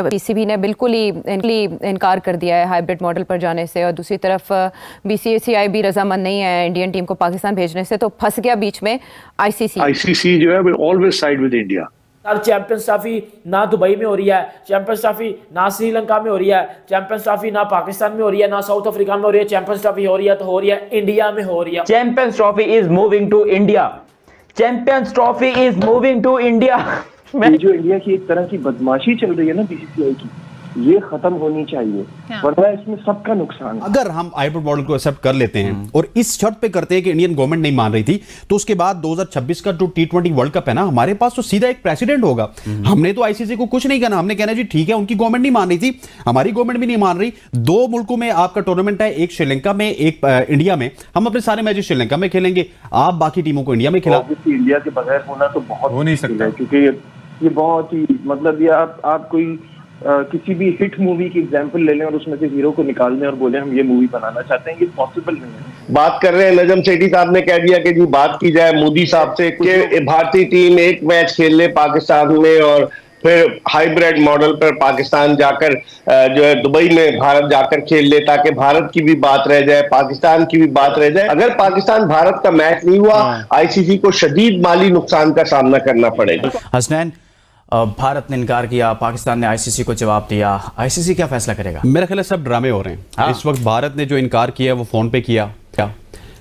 PCB ने बिल्कुल ही इनकार कर दिया है हाइब्रिड मॉडल पर जाने से, और दूसरी तरफ बीसीसीआई भी रजामंद नहीं है इंडियन टीम को पाकिस्तान भेजने से, तो फंस गया बीच में आईसीसी जो है will always side with India. Champions trophy ना दुबई में हो रही है, चैंपियंस ट्रॉफी ना श्रीलंका में हो रही है, चैंपियंस ट्रॉफी ना पाकिस्तान में हो रही है, ना साउथ अफ्रीका में हो रही है, चैंपियंस ट्रॉफी हो रही है तो हो रही है इंडिया में हो रही है। Champions Trophy is moving to India, Champions Trophy is moving to India. ये जो इंडिया की एक तरह की बदमाशी चल रही है ना बीसीसीआई की, ये खत्म होनी चाहिए, वरना इसमें सबका नुकसान। अगर हम हाइब्रिड मॉडल को एक्सेप्ट कर लेते हैं और इस शर्त पे करते हैं कि इंडियन गवर्नमेंट नहीं मान रही थी, तो उसके बाद 2026 का जो T20 वर्ल्ड कप है ना, हमारे पास तो सीधा एक प्रेसिडेंट होगा। हमने तो आईसीसी को कुछ नहीं कहना, हमने कहना जी ठीक है, उनकी गवर्नमेंट नहीं मान रही थी, हमारी गवर्नमेंट भी नहीं मान रही। 2 मुल्कों में आपका टूर्नामेंट है, एक श्रीलंका में, एक इंडिया में। हम अपने सारे मैचेस श्रीलंका में खेलेंगे, आप बाकी टीमों को इंडिया में खिला। इंडिया के बगैर होना तो बहुत हो नहीं सकता, क्योंकि ये बहुत ही मतलब ये आप कोई किसी भी हिट मूवी की एग्जांपल ले लें और उसमें से हीरो को निकाल दें और बोले हम ये मूवी बनाना चाहते हैं, ये पॉसिबल नहीं है। बात कर रहे हैं, नजम सेठी साहब ने कह दिया कि जी बात की जाए मोदी साहब से कि भारतीय टीम एक मैच खेल ले पाकिस्तान में और फिर हाइब्रिड मॉडल पर पाकिस्तान जाकर जो है दुबई में भारत जाकर खेल ले, ताकि भारत की भी बात रह जाए, पाकिस्तान की भी बात रह जाए। अगर पाकिस्तान भारत का मैच नहीं हुआ, आईसीसी को शदीद माली नुकसान का सामना करना पड़ेगा। हसनैन, भारत ने इनकार किया, पाकिस्तान ने आईसीसी को जवाब दिया, आईसीसी क्या फैसला करेगा? मेरा ख्याल है सब ड्रामे हो रहे हैं। इस वक्त भारत ने जो इनकार किया है वो फोन पे किया क्या,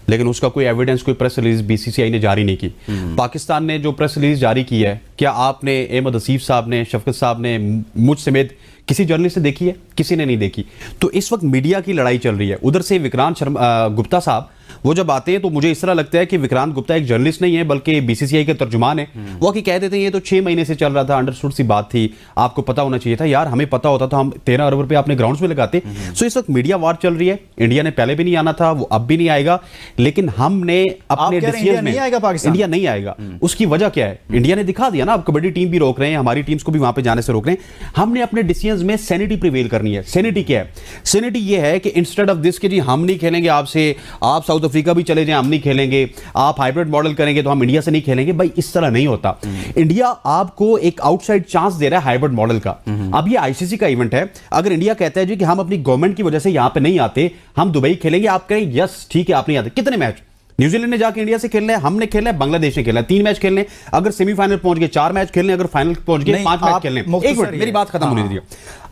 लेकिन उसका कोई एविडेंस, कोई प्रेस रिलीज बीसीसीआई ने जारी नहीं की। पाकिस्तान ने जो प्रेस रिलीज जारी की है, क्या आपने, अहमद हसीफ साहब ने, शफकत साहब ने, मुझ समेत किसी जर्नलिस्ट ने देखी है? किसी ने नहीं देखी। तो इस वक्त मीडिया की लड़ाई चल रही है। उधर से विक्रांत गुप्ता साहब वो जब आते हैं तो मुझे इस तरह लगता है कि विक्रांत गुप्ता एक जर्नलिस्ट नहीं है बल्कि बीसीसीआई के तर्जुमान है। वो कि कह देते हैं ये तो 6 महीने से चल रहा था, अंडरस्टूड सी बात थी, आपको पता होना चाहिए था। यार हमें पता होता तो हम 13 अरब रुपए अपने ग्राउंड्स में लगाते। सो इस वक्त मीडिया वार चल रही है। इंडिया ने पहले भी नहीं आना था, वो अब भी नहीं आएगा, लेकिन हमने अपने डिसीजन में इंडिया नहीं आएगा। उसकी वजह क्या है? इंडिया ने दिखा दिया ना, अब कबड्डी टीम भी रोक रहे हैं, हमारी टीम्स को भी वहां पे जाने से रोक रहे हैं। हमने अपने डिसीजन में सैनिटी प्रिवेल करनी है। सैनिटी क्या है? सैनिटी ये है कि इंस्टेड ऑफ दिस कि जी हम नहीं खेलेंगे आपसे, आप साउथ अफ्रीका भी चले जाएं, हम नहीं खेलेंगे, आप हाइब्रिड मॉडल करेंगे तो हम इंडिया से नहीं खेलेंगे। भाई इस तरह नहीं होता। इंडिया आपको एक आउटसाइड चांस दे रहा है हाइब्रिड मॉडल का। अब ये आईसीसी का इवेंट है। अगर इंडिया कहता है जी कि हम अपनी गवर्नमेंट की वजह से यहां पे नहीं आते, हम दुबई खेलेंगे, आप कहें यस ठीक है आप नहीं आते। कितने मैच न्यूजीलैंड ने जाके इंडिया से खेलना है, हमने खेलना है, बांग्लादेश ने खेलना है, 3 मैच खेलने। अगर सेमीफाइनल पहुंच गए 4 मैच खेलने, अगर फाइनल पहुंच गए 5 मैच खेलने। एक मिनट मेरी बात खत्म होने दीजिए।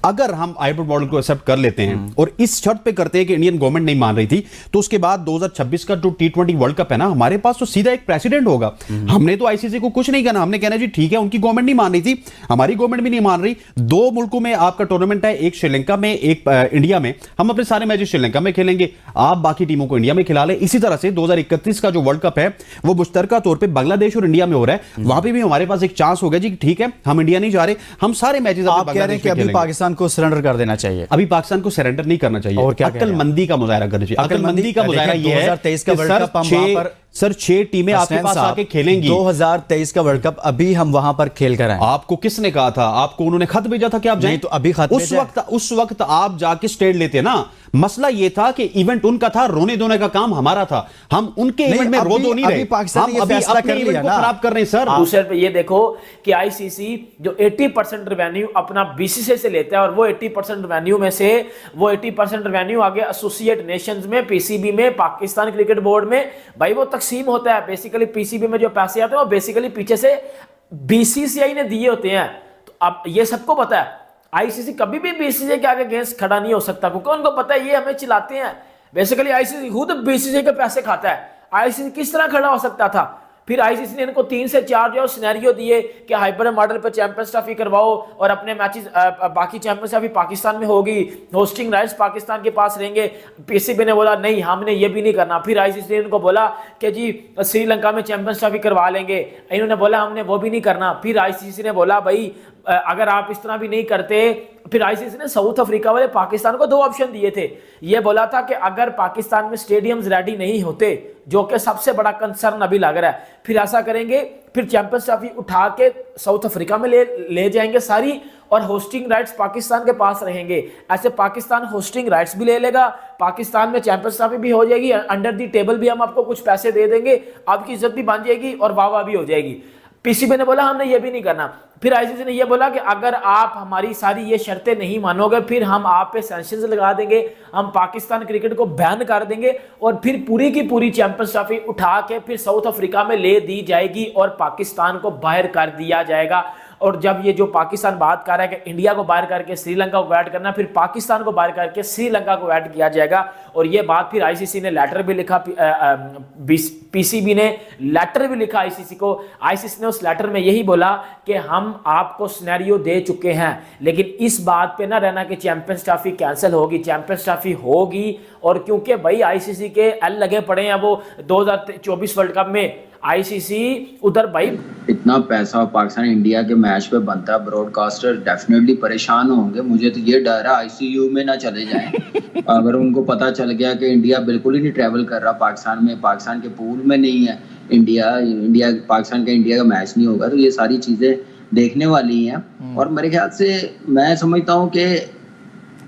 अगर हम हाइब्रिड मॉडल को एक्सेप्ट कर लेते हैं और इस शर्त पे करते हैं कि इंडियन गवर्नमेंट नहीं मान रही थी, तो उसके बाद 2026 का जो T20 वर्ल्ड कप है ना, हमारे पास तो सीधा एक प्रेसिडेंट होगा। हमने तो आईसीसी को कुछ नहीं कहना, हमने कहना जी ठीक है, उनकी गवर्नमेंट नहीं मान रही थी, हमारी गवर्नमेंट भी नहीं मान रही। 2 मुल्कों में आपका टूर्नामेंट है, एक श्रीलंका में, एक इंडिया में। हम अपने सारे मैचेस श्रीलंका में खेलेंगे, आप बाकी टीमों को इंडिया में खिला ले। इसी तरह से 2031 का जो वर्ल्ड कप है वो मुश्तरका तौर पर बांग्लादेश और इंडिया में हो रहा है। वहां पर भी हमारे पास एक चांस हो गया जी ठीक है, हम इंडिया नहीं जा रहे, हम सारे मैचेस पाकिस्तान को सरेंडर कर देना चाहिए। अभी पाकिस्तान को सरेंडर नहीं करना चाहिए, और क्या अक्लमंदी का मुजाहरा करना चाहिए। अक्लमंदी का मुजाहरा ये है 2023 का वर्ल्ड कप हम वहां पर सर 6 टीमें आपके पास आके खेलेंगी। 2023 का वर्ल्ड कप अभी हम वहां पर खेल कर आए। आपको किसने कहा था? आपको उन्होंने खत भेजा था कि आप जाएं? तो अभी खत उस वक्त आप जाके स्टेट लेते ना। मसला ये था कि इवेंट उनका था, रोने धोने का काम हमारा था। हम उनके इवेंट में रो धो नहीं रहे, पाकिस्तान हम अभी अपने इवेंट को खराब कर रहे हैं सर। दूसरे पे ये देखो कि आईसीसी जो 80% रेवेन्यू अपना बीसीसीआई से लेता है, और वो 80% रेवेन्यू में से वो 80% रेवेन्यू आगे एसोसिएट नेशंस में, पीसीबी में, पाकिस्तान क्रिकेट बोर्ड में भाई वो तकसीम होता है। बेसिकली पीसीबी में जो पैसे आते हैं वो बेसिकली पीछे से बीसीसीआई ने दिए होते हैं। तो अब ये सबको पता है, आईसीसी कभी भी बीसीसीआई के आगे अगेंस्ट खड़ा नहीं हो सकता, क्योंकि उनको पता है ये हमें चिल्लाते हैं। बेसिकली आईसीसी खुद बीसीसीआई के पैसे खाता है। आईसीसी किस तरह खड़ा हो सकता था? फिर आईसीसी ने इनको 3 से 4 जो सिनेरियो दिए कि हाइब्रिड मॉडल पर चैंपियंस ट्रॉफी करवाओ और अपने मैचेस बाकी चैंपियंस ट्रॉफी पाकिस्तान में होगी, होस्टिंग राइट्स पाकिस्तान के पास रहेंगे। पीसीबी ने बोला नहीं हमने ये भी नहीं करना। फिर आईसीसी ने इनको बोला कि जी श्रीलंका में चैंपियंस ट्रॉफी करवा लेंगे, इन्होंने बोला हमने वो भी नहीं करना। फिर आईसीसी ने बोला भाई अगर आप इस तरह भी नहीं करते, फिर आईसीसी ने साउथ अफ्रीका वाले पाकिस्तान को 2 ऑप्शन दिए थे। ये बोला था कि अगर पाकिस्तान में स्टेडियम्स रेडी नहीं होते, जो कि सबसे बड़ा कंसर्न अभी लग रहा है, फिर ऐसा करेंगे, फिर चैंपियंस ट्रॉफी उठा के साउथ अफ्रीका में ले जाएंगे सारी, और होस्टिंग राइट्स पाकिस्तान के पास रहेंगे। ऐसे पाकिस्तान होस्टिंग राइट्स भी ले लेगा, पाकिस्तान में चैंपियंस ट्रॉफी भी हो जाएगी, अंडर दी टेबल भी हम आपको कुछ पैसे दे देंगे, आपकी इज्जत भी बन जाएगी और वाह वाह भी हो जाएगी। पीसीबी ने बोला हमने ये भी नहीं करना। फिर आईसीसी ने यह बोला कि अगर आप हमारी सारी ये शर्तें नहीं मानोगे फिर हम आप पे सैंक्शंस लगा देंगे, हम पाकिस्तान क्रिकेट को बैन कर देंगे और फिर पूरी की पूरी चैंपियंस ट्रॉफी उठा के फिर साउथ अफ्रीका में ले दी जाएगी और पाकिस्तान को बाहर कर दिया जाएगा। और जब ये जो पाकिस्तान बात कर रहा है कि इंडिया को बाहर करके श्रीलंका को ऐड करना, फिर पाकिस्तान को बाहर करके श्रीलंका को ऐड किया जाएगा। और ये बात फिर आईसीसी ने लेटर भी लिखा, पीसीबी ने लेटर भी लिखा आईसीसी को। आईसीसी ने उस लेटर में यही बोला कि हम आपको सिनेरियो दे चुके हैं, लेकिन इस बात पे ना रहना कि चैंपियंस ट्रॉफी कैंसिल होगी, चैंपियंस ट्रॉफी होगी। और क्योंकि भाई आईसीसी के एल लगे पड़े हैं, वो 2024 वर्ल्ड कप में आईसीसी उधर भाई इतना पैसा पाकिस्तान इंडिया के मैच पे बनता है, ब्रॉडकास्टर डेफिनेटली परेशान होंगे। मुझे तो ये डर है आईसीयू में ना चले जाएं अगर उनको पता चल गया कि इंडिया बिल्कुल ही नहीं ट्रैवल कर रहा पाकिस्तान में, पाकिस्तान के पूल में नहीं है इंडिया पाकिस्तान का इंडिया का मैच नहीं होगा, तो ये सारी चीजें देखने वाली हैं। और मेरे ख्याल से मैं समझता हूँ कि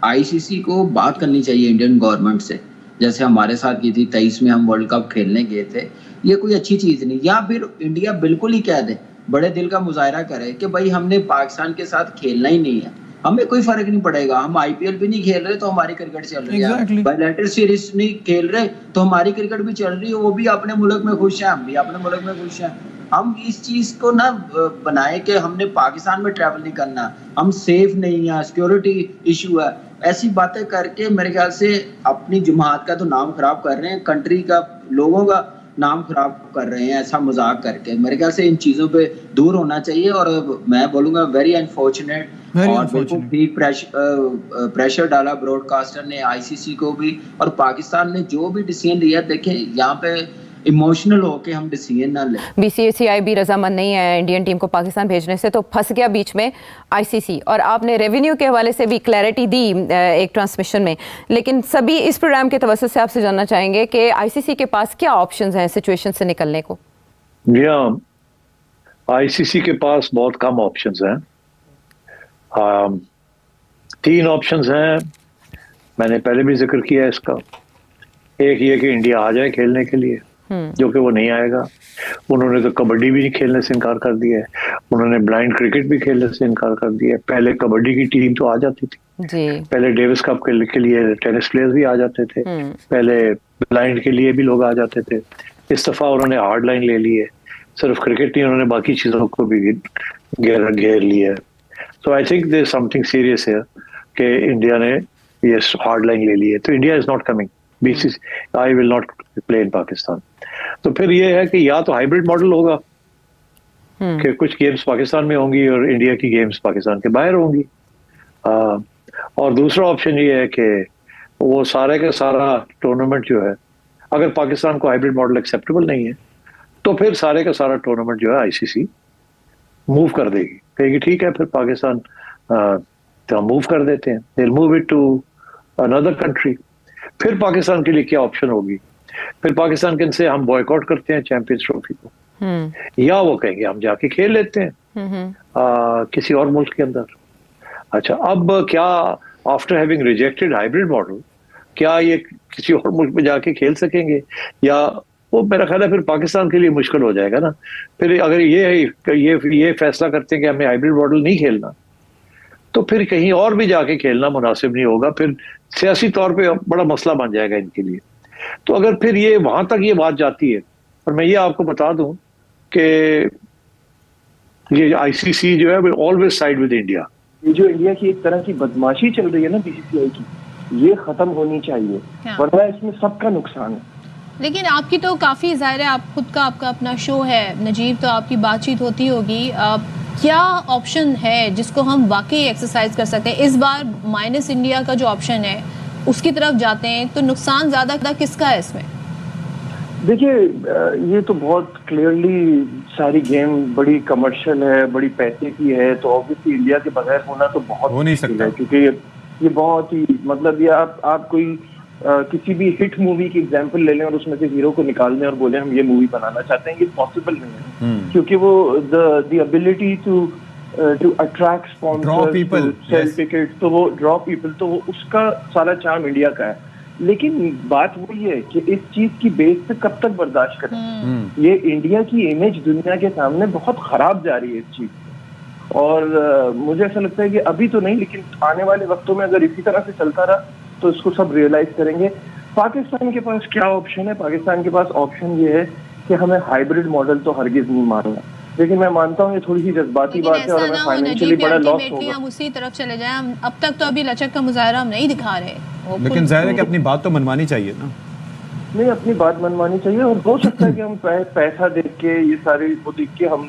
आईसीसी को बात करनी चाहिए इंडियन गवर्नमेंट से, जैसे हमारे साथ की थी 23 में हम वर्ल्ड कप खेलने गए थे। ये कोई अच्छी चीज नहीं, या फिर इंडिया बिल्कुल ही कह दे, बड़े दिल का मुजाहरा करे कि भाई हमने पाकिस्तान के साथ खेलना ही नहीं है, हमें कोई फर्क नहीं पड़ेगा, हम आईपीएल भी नहीं खेल रहे तो हमारी क्रिकेट चल रही है, बायलैटरल सीरीज नहीं खेल रहे तो हमारी क्रिकेट भी चल रही है, वो भी अपने मुल्क में खुश है, हम भी अपने मुल्क में खुश हैं। हम इस चीज को ना बनाए कि हमने पाकिस्तान में ट्रैवल नहीं करना, हम सेफ नहीं है, सिक्योरिटी इशू है, ऐसी बातें करके मेरे ख्याल से अपनी जमात का तो नाम खराब कर रहे हैं, कंट्री का, लोगों का नाम खराब कर रहे हैं ऐसा मजाक करके। मेरे ख्याल से इन चीजों पे दूर होना चाहिए। और मैं बोलूंगा वेरी अनफॉर्चुनेट और बिल्कुल ठीक प्रेशर डाला ब्रॉडकास्टर ने आईसीसी को भी, और पाकिस्तान ने जो भी डिसीजन लिया, देखें यहाँ पे इमोशनल होके हम डिसीजन ना लें। बीसीसीआई भी रजामंद नहीं है इंडियन टीम को पाकिस्तान भेजने से, तो फंस गया बीच में आईसीसी। और आपने रेवेन्यू के हवाले से भी क्लैरिटी दी एक ट्रांसमिशन में, लेकिन सभी इस प्रोग्राम के तवज्जो से आपसे जानना चाहेंगे कि आईसीसी के पास क्या ऑप्शंस हैं सिचुएशन से निकलने को? आईसीसी के पास बहुत कम ऑप्शंस हैं। 3 ऑप्शंस हैं, मैंने पहले भी जिक्र किया इसका। एक ये कि इंडिया आ जाए खेलने के लिए, जो कि वो नहीं आएगा। उन्होंने तो कबड्डी भी खेलने से इनकार कर दिया है, उन्होंने ब्लाइंड क्रिकेट भी खेलने से इनकार कर दिया है। पहले कबड्डी की टीम तो आ जाती थी जी। पहले डेविस कप के लिए टेनिस प्लेयर्स भी आ जाते थे, पहले ब्लाइंड के लिए भी लोग आ जाते थे। इस दफा उन्होंने हार्ड लाइन ले ली है, सिर्फ क्रिकेट नहीं, उन्होंने बाकी चीजों को भी घेर लिया है। So I think there is something serious है कि इंडिया ने ये हार्ड लाइन ले ली है, तो India is not coming, BCCI will not play in Pakistan. तो फिर ये है कि या तो हाइब्रिड मॉडल होगा कि कुछ गेम्स पाकिस्तान में होंगी और इंडिया की गेम्स पाकिस्तान के बाहर होंगी, और दूसरा ऑप्शन ये है कि वो सारे का सारा टूर्नामेंट जो है, अगर पाकिस्तान को हाइब्रिड मॉडल एक्सेप्टेबल नहीं है तो फिर सारे का सारा टूर्नामेंट जो है आईसीसी मूव कर देगी, कहेगी ठीक है फिर पाकिस्तान तो हम मूव कर देते हैं, they will move it to another country. फिर पाकिस्तान के लिए क्या ऑप्शन होगी? फिर पाकिस्तान के से हम बॉयकॉट करते हैं चैंपियंस ट्रॉफी को, या वो कहेंगे हम जाके खेल लेते हैं किसी और मुल्क के अंदर। अच्छा, अब क्या after having rejected hybrid model क्या ये किसी और मुल्क में जाके खेल सकेंगे? या वो मेरा ख्याल है फिर पाकिस्तान के लिए मुश्किल हो जाएगा ना। फिर अगर ये फैसला करते हैं कि हमें हाइब्रिड मॉडल नहीं खेलना, तो फिर कहीं और भी जाके खेलना मुनासिब नहीं होगा, फिर सियासी तौर पे बड़ा मसला बन जाएगा इनके लिए। तो अगर फिर ये वहां तक ये बात जाती है, और मैं ये आपको बता दूं कि ये आईसीसी जो है ऑलवेज साइड विद इंडिया। ये जो इंडिया की एक तरह की बदमाशी चल रही है ना बीसीसीआई की, ये खत्म होनी चाहिए, वरना इसमें सबका नुकसान है। लेकिन आपकी तो काफ़ी ज़ाहिर है, आप खुद का आपका अपना शो है नजीब, तो आपकी बातचीत होती होगी, क्या ऑप्शन है जिसको हम वाकई एक्सरसाइज कर सकते हैं? इस बार माइनस इंडिया का जो ऑप्शन है उसकी तरफ जाते हैं तो नुकसान ज़्यादा किसका है इसमें? देखिए, ये तो बहुत क्लियरली सारी गेम बड़ी कमर्शियल है, बड़ी पैसे की है, तो ऑब्वियसली इंडिया के बगैर होना तो बहुत हो नहीं सकता है, क्योंकि ये बहुत ही मतलब ये आप कोई किसी भी हिट मूवी की एग्जांपल ले लें और उसमें से हीरो को निकाल दें और बोले हम ये मूवी बनाना चाहते हैं, ये पॉसिबल नहीं है, क्योंकि वो the ability to attract sponsors, to sell ticket, तो वो ड्रॉ पीपल, तो वो उसका सारा चार्म इंडिया का है। लेकिन बात वही है कि इस चीज की बेस पे कब तक बर्दाश्त करें? ये इंडिया की इमेज दुनिया के सामने बहुत खराब जा रही है इस चीज। और मुझे ऐसा लगता है कि अभी तो नहीं, लेकिन आने वाले वक्तों में अगर इसी तरह से चलता रहा तो इसको सब रियलाइज करेंगे। पाकिस्तान के पास क्या ऑप्शन है? पाकिस्तान के पास ऑप्शन ये है कि हमें हाइब्रिड मॉडल तो हरगिज नहीं मानना, लेकिन मैं मानता हूँ ये थोड़ी सी जज्बाती बात है और हमें फाइनेंशियली बड़ा लॉस होगा। हम उसी तरफ चले जाएं। हम अब तक तो अभी लचक का मुजाहरा हम नहीं दिखा रहे, लेकिन जाहिर है कि अपनी बात तो मनवानी चाहिए ना। नहीं, अपनी बात मनवानी चाहिए और हो सकता है कि हम पैसा देख के ये सारी वो देख के हम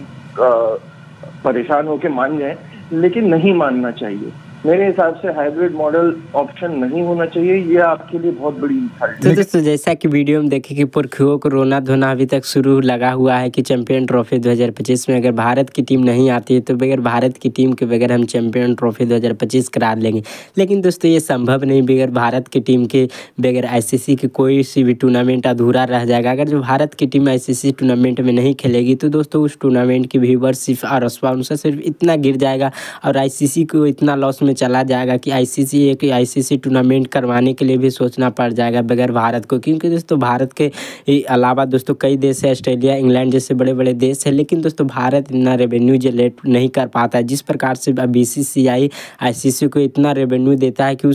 परेशान होके मान जाएं, लेकिन नहीं मानना चाहिए। मेरे हिसाब से हाइब्रिड मॉडल ऑप्शन नहीं होना चाहिए, ये आपके लिए बहुत बड़ी इंसल्ट है। तो दोस्तों जैसा कि वीडियो में देखे कि पुरखियों को रोना धोना अभी तक शुरू लगा हुआ है कि चैंपियन ट्रॉफी 2025 में अगर भारत की टीम नहीं आती है तो बगैर भारत की टीम के बगैर हम चैंपियन ट्रॉफी 2025 करा लेंगे। लेकिन दोस्तों ये संभव नहीं, बगैर भारत की टीम के बगैर आईसीसी की कोई सी भी टूर्नामेंट अधूरा रह जाएगा। अगर जो भारत की टीम आईसीसी टूर्नामेंट में नहीं खेलेगी तो दोस्तों उस टूर्नामेंट की व्यूवरशिप और स्पॉन्सर सिर्फ इतना गिर जाएगा और आईसीसी को इतना लॉस में चला जाएगा कि आईसीसी टूर्नामेंट करवाने के लिए भी सोचना पड़ जाएगा बगैर भारत को। क्योंकि दोस्तों भारत के अलावा दोस्तों कई देश है, ऑस्ट्रेलिया, इंग्लैंड जैसे बड़े बड़े देश है, लेकिन दोस्तों भारत इतना रेवेन्यू जनरेट नहीं कर पाता है। जिस प्रकार से बीसीसीआई आईसीसी को इतना रेवेन्यू देता है कि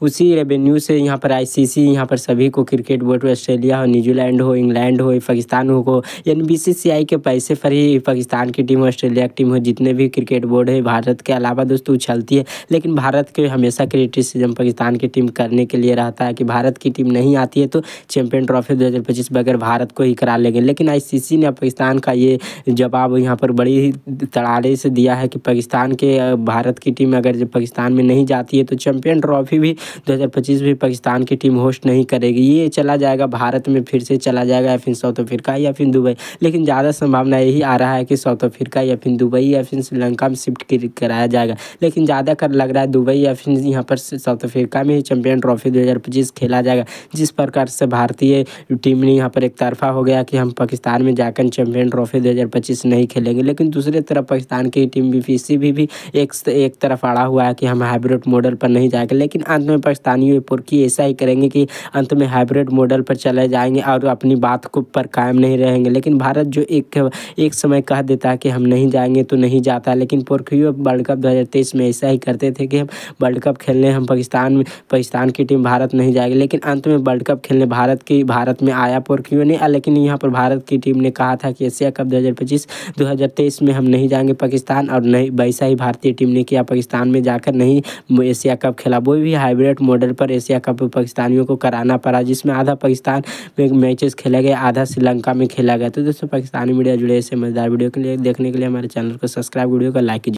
उसी रेवेन्यू से यहाँ पर आईसीसी यहाँ पर सभी को क्रिकेट बोर्ड, ऑस्ट्रेलिया हो, न्यूजीलैंड हो, इंग्लैंड हो, पाकिस्तान हो, यानी बीसीसीआई के पैसे पर ही पाकिस्तान की टीम, ऑस्ट्रेलिया की टीम हो, जितने भी क्रिकेट बोर्ड है भारत के अलावा दोस्तों उछलती है। लेकिन भारत के हमेशा क्रिटिसिज्म पाकिस्तान की टीम करने के लिए रहता है कि भारत की टीम नहीं आती है तो चैंपियन ट्रॉफी 2025 बगैर भारत को ही करा लेंगे। लेकिन आईसीसी ने पाकिस्तान का ये जवाब यहाँ पर बड़ी तड़ाले से दिया है कि पाकिस्तान के भारत की टीम अगर पाकिस्तान में नहीं जाती है तो चैंपियन ट्रॉफी भी 2025 भी पाकिस्तान की टीम होस्ट नहीं करेगी। ये चला जाएगा भारत में, फिर से चला जाएगा या फिर साउथ अफ्रीका या फिर दुबई। लेकिन ज़्यादा संभावना यही आ रहा है कि साउथ अफ्रीका या फिर दुबई या फिर श्रीलंका में शिफ्ट कराया जाएगा। लेकिन ज़्यादातर लग रहा है दुबई या फिर यहाँ पर साउथ अफ्रीका में ही चैंपियन ट्रॉफी 2025 खेला जाएगा। जिस प्रकार से भारतीय टीम ने यहाँ पर एक तरफा हो गया कि हम पाकिस्तान में जाकर चैंपियन ट्रॉफी 2025 नहीं खेलेंगे, लेकिन दूसरी तरफ पाकिस्तान की टीम बीसीसी भी एक तरफ अड़ा हुआ है कि हम हाइब्रिड मॉडल पर नहीं जाएंगे। लेकिन अंत में पाकिस्तानी पुरखी ऐसा ही करेंगे कि अंत में हाइब्रिड मॉडल पर चले जाएंगे और अपनी बात को पर कायम नहीं रहेंगे। लेकिन भारत जो एक समय कह देता है कि हम नहीं जाएंगे तो नहीं जाता, लेकिन पुरखियों वर्ल्ड कप 2023 में ऐसा ही करते थे कि हम वर्ल्ड कप खेलने हम पाकिस्तान की टीम भारत नहीं जाएगी। लेकिन अंत में वर्ल्ड कप खेलने भारत में आया पुरखियों ने, लेकिन यहाँ पर भारत की टीम ने कहा था कि एशिया कप 2023 में हम नहीं जाएंगे पाकिस्तान, और नहीं वैसा ही भारतीय टीम ने किया, पाकिस्तान में जाकर नहीं एशिया कप खेला। वो भी हाइब्रिड मॉडल पर एशिया कप पाकिस्तानियों को कराना पड़ा, जिसमें आधा पाकिस्तान में मैचेस खेला गया, आधा श्रीलंका में खेला गया। तो दोस्तों पाकिस्तानी मीडिया जुड़े ऐसे मजेदार वीडियो के लिए देखने के लिए हमारे चैनल को सब्सक्राइब, वीडियो को लाइक कीजिए।